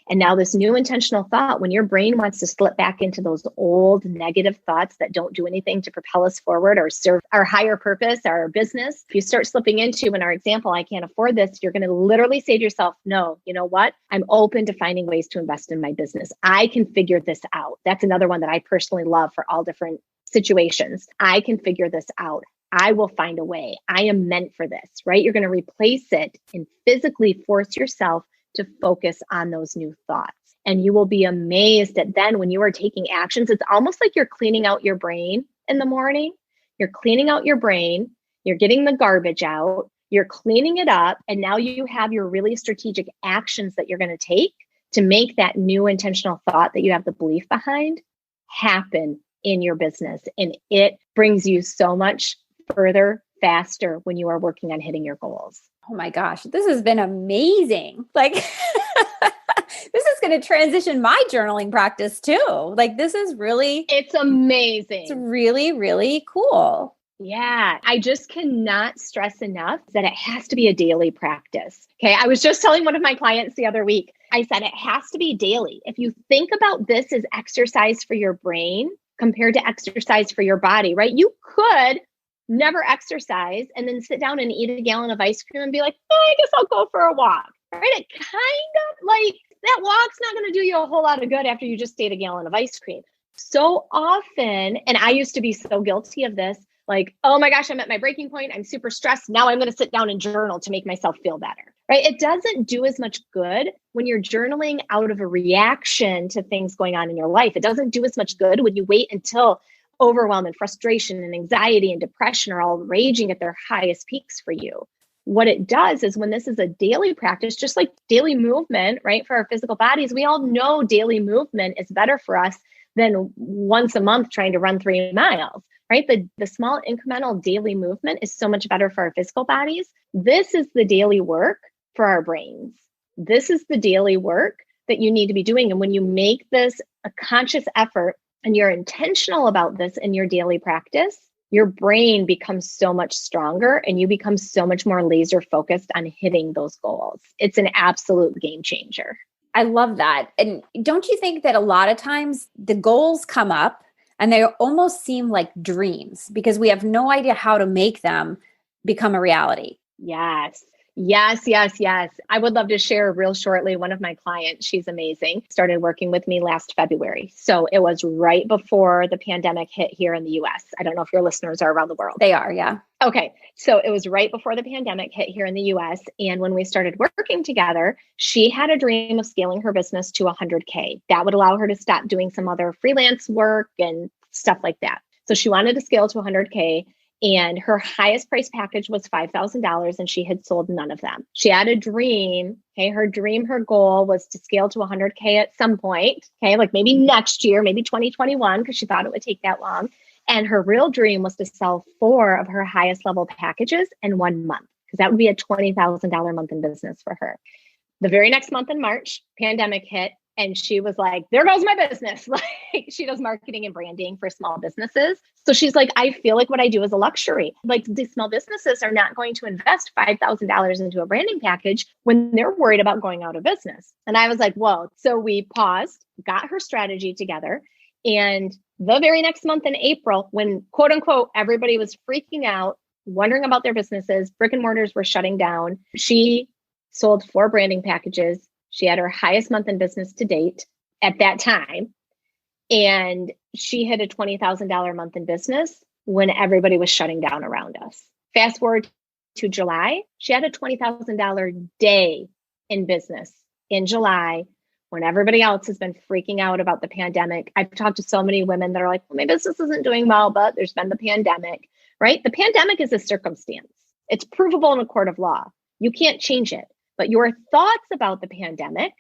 S2: And now this new intentional thought, when your brain wants to slip back into those old negative thoughts that don't do anything to propel us forward or serve our higher purpose, our business, if you start slipping into, in our example, I can't afford this, you're going to literally say to yourself, no, you know what? I'm open to finding ways to invest in my business. I can figure this out. That's another one that I personally love for all different situations. I can figure this out. I will find a way. I am meant for this, right? You're going to replace it and physically force yourself to focus on those new thoughts. And you will be amazed that then when you are taking actions, it's almost like you're cleaning out your brain in the morning. You're cleaning out your brain. You're getting the garbage out. You're cleaning it up. And now you have your really strategic actions that you're going to take to make that new intentional thought that you have the belief behind happen in your business. And it brings you so much further, faster when you are working on hitting your goals.
S3: Oh my gosh, this has been amazing. Like, this is going to transition my journaling practice too. Like,
S2: it's amazing.
S3: It's really, really cool.
S2: Yeah, I just cannot stress enough that it has to be a daily practice. Okay, I was just telling one of my clients the other week, I said it has to be daily. If you think about this as exercise for your brain compared to exercise for your body, right? You could never exercise and then sit down and eat a gallon of ice cream and be like, I guess I'll go for a walk, right? It kind of like that walk's not going to do you a whole lot of good after you just ate a gallon of ice cream. So often, and I used to be so guilty of this, like, oh my gosh, I'm at my breaking point. I'm super stressed. Now I'm going to sit down and journal to make myself feel better, right? It doesn't do as much good when you're journaling out of a reaction to things going on in your life. It doesn't do as much good when you wait until overwhelm and frustration and anxiety and depression are all raging at their highest peaks for you. What it does is when this is a daily practice, just like daily movement, right? For our physical bodies, we all know daily movement is better for us than once a month trying to run 3 miles, right? The small incremental daily movement is so much better for our physical bodies. This is the daily work for our brains. This is the daily work that you need to be doing. And when you make this a conscious effort, and you're intentional about this in your daily practice, your brain becomes so much stronger and you become so much more laser focused on hitting those goals. It's an absolute game changer.
S3: I love that. And don't you think that a lot of times the goals come up and they almost seem like dreams because we have no idea how to make them become a reality?
S2: Yes. Yes, yes, yes. I would love to share real shortly. One of my clients, she's amazing, started working with me last February. So it was right before the pandemic hit here in the US. I don't know if your listeners are around the world.
S3: They are, yeah.
S2: Okay. So it was right before the pandemic hit here in the US. And when we started working together, she had a dream of scaling her business to 100K. That would allow her to stop doing some other freelance work and stuff like that. So she wanted to scale to 100K. And her highest price package was $5,000 and she had sold none of them. She had a dream. Okay. Her goal was to scale to 100K at some point. Okay. Like maybe next year, maybe 2021, because she thought it would take that long. And her real dream was to sell 4 of her highest level packages in 1 month, because that would be a $20,000 month in business for her. The very next month in March, pandemic hit. And she was like, there goes my business. Like, she does marketing and branding for small businesses. So she's like, I feel like what I do is a luxury. Like, these small businesses are not going to invest $5,000 into a branding package when they're worried about going out of business. And I was like, whoa. So we paused, got her strategy together. And the very next month in April, when quote unquote, everybody was freaking out, wondering about their businesses, brick and mortars were shutting down, she sold 4 branding packages. She had her highest month in business to date at that time. And she hit a $20,000 month in business when everybody was shutting down around us. Fast forward to July, she had a $20,000 day in business in July when everybody else has been freaking out about the pandemic. I've talked to so many women that are like, well, my business isn't doing well, but there's been the pandemic, right? The pandemic is a circumstance. It's provable in a court of law. You can't change it. But your thoughts about the pandemic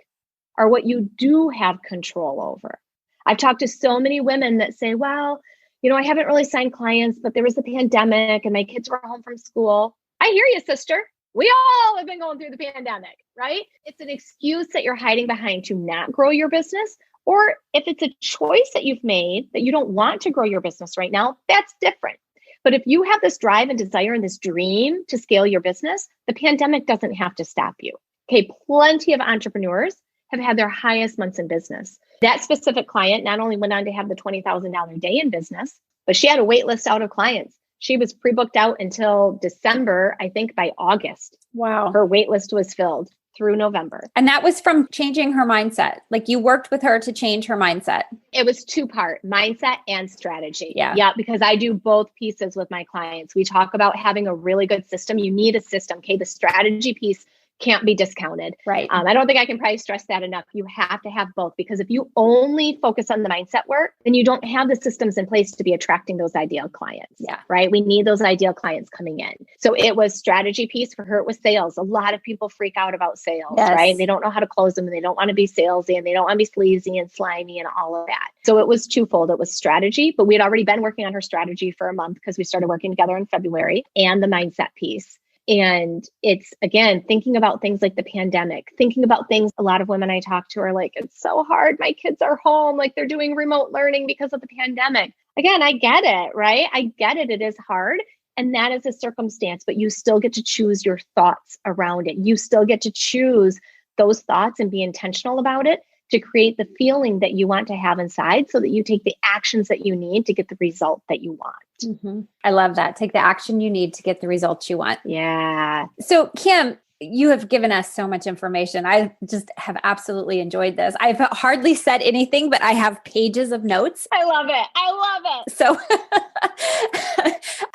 S2: are what you do have control over. I've talked to so many women that say, well, I haven't really signed clients, but there was the pandemic and my kids were home from school. I hear you, sister. We all have been going through the pandemic, right? It's an excuse that you're hiding behind to not grow your business. Or if it's a choice that you've made that you don't want to grow your business right now, that's different. But if you have this drive and desire and this dream to scale your business, the pandemic doesn't have to stop you. Okay, plenty of entrepreneurs have had their highest months in business. That specific client not only went on to have the $20,000 day in business, but she had a wait list out of clients. She was pre-booked out until December. I think by August.
S3: Wow.
S2: Her wait list was filled through November.
S3: And that was from changing her mindset. Like, you worked with her to change her mindset.
S2: It was 2-part, mindset and strategy.
S3: Yeah.
S2: Because I do both pieces with my clients. We talk about having a really good system. You need a system. Okay. The strategy piece can't be discounted.
S3: Right.
S2: I don't think I can probably stress that enough. You have to have both, because if you only focus on the mindset work, then you don't have the systems in place to be attracting those ideal clients.
S3: Yeah.
S2: Right. We need those ideal clients coming in. So it was strategy piece. For her, it was sales. A lot of people freak out about sales,
S3: Yes.
S2: right? They don't know how to close them and they don't want to be salesy and they don't want to be sleazy and slimy and all of that. So it was twofold. It was strategy, but we had already been working on her strategy for a month because we started working together in February, and the mindset piece. And it's, again, thinking about things like the pandemic, thinking about things a lot of women I talk to are like, it's so hard. My kids are home, like they're doing remote learning because of the pandemic. Again, I get it, right? I get it. It is hard. And that is a circumstance, but you still get to choose your thoughts around it. You still get to choose those thoughts and be intentional about it to create the feeling that you want to have inside so that you take the actions that you need to get the result that you want.
S3: Mm-hmm. I love that. Take the action you need to get the results you want.
S2: Yeah.
S3: So Kim, you have given us so much information. I just have absolutely enjoyed this. I've hardly said anything, but I have pages of notes.
S2: I love it. I love it.
S3: So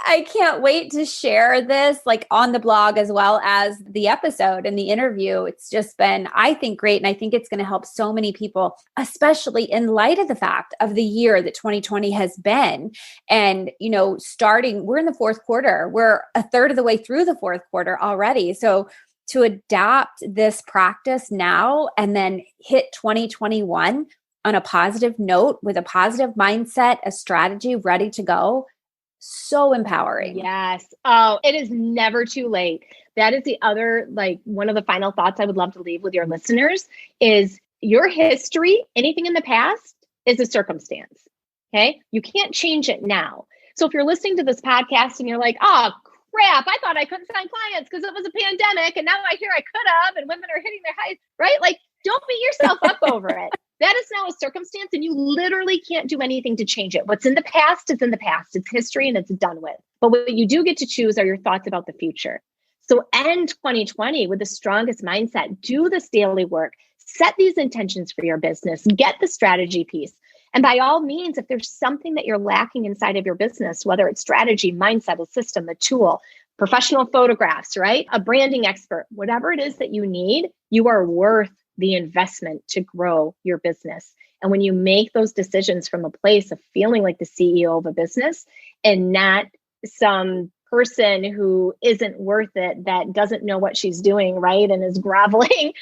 S3: I can't wait to share this like on the blog as well as the episode and the interview. It's just been, I think, great. And I think it's going to help so many people, especially in light of the fact of the year that 2020 has been. And, we're in the fourth quarter. We're a third of the way through the fourth quarter already. So to adopt this practice now and then hit 2021 on a positive note with a positive mindset, a strategy ready to go, so empowering.
S2: Yes. Oh, it is never too late. That is the other, one of the final thoughts I would love to leave with your listeners is your history, anything in the past is a circumstance. Okay. You can't change it now. So if you're listening to this podcast and you're like, oh, crap, I thought I couldn't sign clients because it was a pandemic. And now I hear I could have, and women are hitting their highs, right? Like, don't beat yourself up over it. That is now a circumstance and you literally can't do anything to change it. What's in the past is in the past. It's history and it's done with. But what you do get to choose are your thoughts about the future. So end 2020 with the strongest mindset. Do this daily work. Set these intentions for your business. Get the strategy piece. And by all means, if there's something that you're lacking inside of your business, whether it's strategy, mindset, a system, a tool, professional photographs, right? A branding expert, whatever it is that you need, you are worth the investment to grow your business. And when you make those decisions from a place of feeling like the CEO of a business and not some person who isn't worth it, that doesn't know what she's doing, right? And is groveling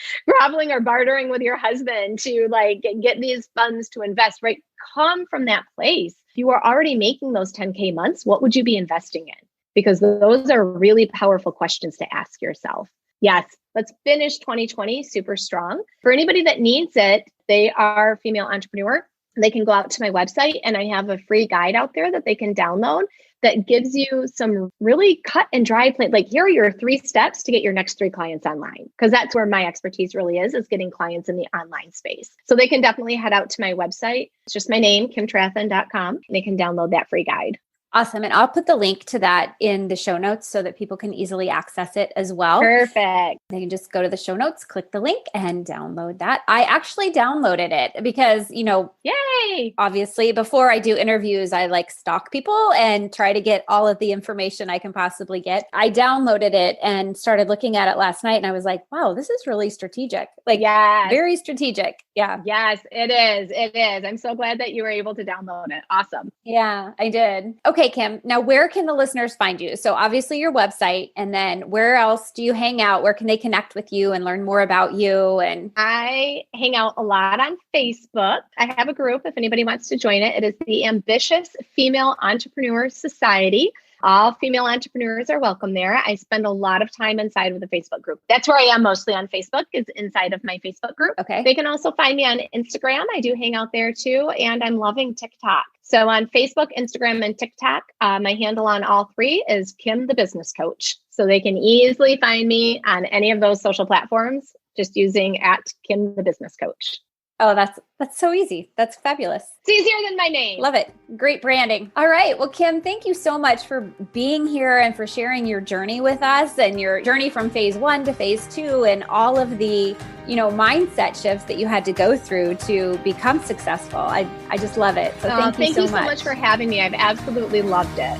S2: or bartering with your husband to like get these funds to invest, right? Come from that place. If you are already making those 10K months, what would you be investing in? Because those are really powerful questions to ask yourself. Yes, let's finish 2020 super strong. For anybody that needs it, they are a female entrepreneur. They can go out to my website and I have a free guide out there that they can download that gives you some really cut and dry plan. Like, here are your 3 steps to get your next 3 clients online. Because that's where my expertise really is getting clients in the online space. So they can definitely head out to my website. It's just my name, kimtrathan.com. And they can download that free guide.
S3: Awesome. And I'll put the link to that in the show notes so that people can easily access it as well.
S2: Perfect.
S3: They can just go to the show notes, click the link and download that. I actually downloaded it because,
S2: yay!
S3: Obviously before I do interviews, I like stalk people and try to get all of the information I can possibly get. I downloaded it and started looking at it last night and I was like, wow, this is really strategic. Like,
S2: yes.
S3: Very strategic. Yeah.
S2: Yes, it is. It is. I'm so glad that you were able to download it. Awesome.
S3: Yeah, I did. Okay, Kim. Now, where can the listeners find you? So obviously your website, and then where else do you hang out? Where can they connect with you and learn more about you? And
S2: I hang out a lot on Facebook. I have a group if anybody wants to join it. It is the Ambitious Female Entrepreneur Society. All female entrepreneurs are welcome there. I spend a lot of time inside of the Facebook group. That's where I am mostly on Facebook, is inside of my Facebook group.
S3: Okay.
S2: They can also find me on Instagram. I do hang out there too. And I'm loving TikTok. So on Facebook, Instagram, and TikTok, my handle on all 3 is Kim the Business Coach. So they can easily find me on any of those social platforms just using @Kim the Business Coach.
S3: Oh, that's so easy. That's fabulous.
S2: It's easier than my name.
S3: Love it. Great branding. All right. Well, Kim, thank you so much for being here and for sharing your journey with us and your journey from phase 1 to phase 2 and all of the, mindset shifts that you had to go through to become successful. I just love it. So thank you so much
S2: for having me. I've absolutely loved it.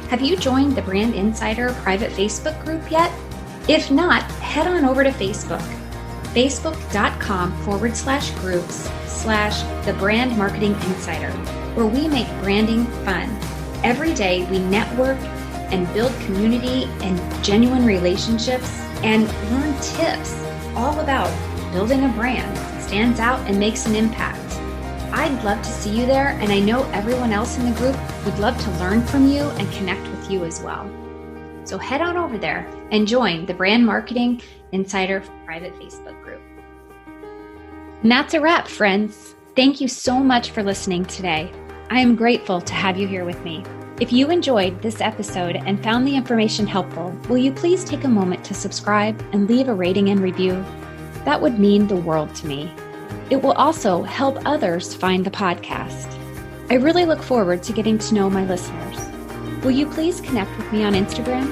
S1: Have you joined the Brand Insider private Facebook group yet? If not, head on over to Facebook. Facebook.com/groups/the Brand Marketing Insider, where we make branding fun. Every day we network and build community and genuine relationships and learn tips all about building a brand that stands out and makes an impact. I'd love to see you there, and I know everyone else in the group would love to learn from you and connect with you as well. So head on over there and join the Brand Marketing Insider private Facebook group. And that's a wrap, friends. Thank you so much for listening today. I am grateful to have you here with me. If you enjoyed this episode and found the information helpful, will you please take a moment to subscribe and leave a rating and review? That would mean the world to me. It will also help others find the podcast. I really look forward to getting to know my listeners. Will you please connect with me on Instagram?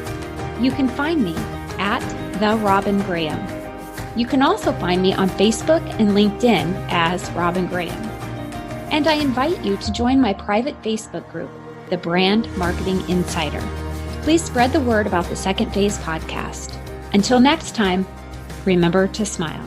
S1: You can find me @TheRobinGraham. You can also find me on Facebook and LinkedIn as Robin Graham. And I invite you to join my private Facebook group, the Brand Marketing Insider. Please spread the word about the Second Phase podcast. Until next time, remember to smile.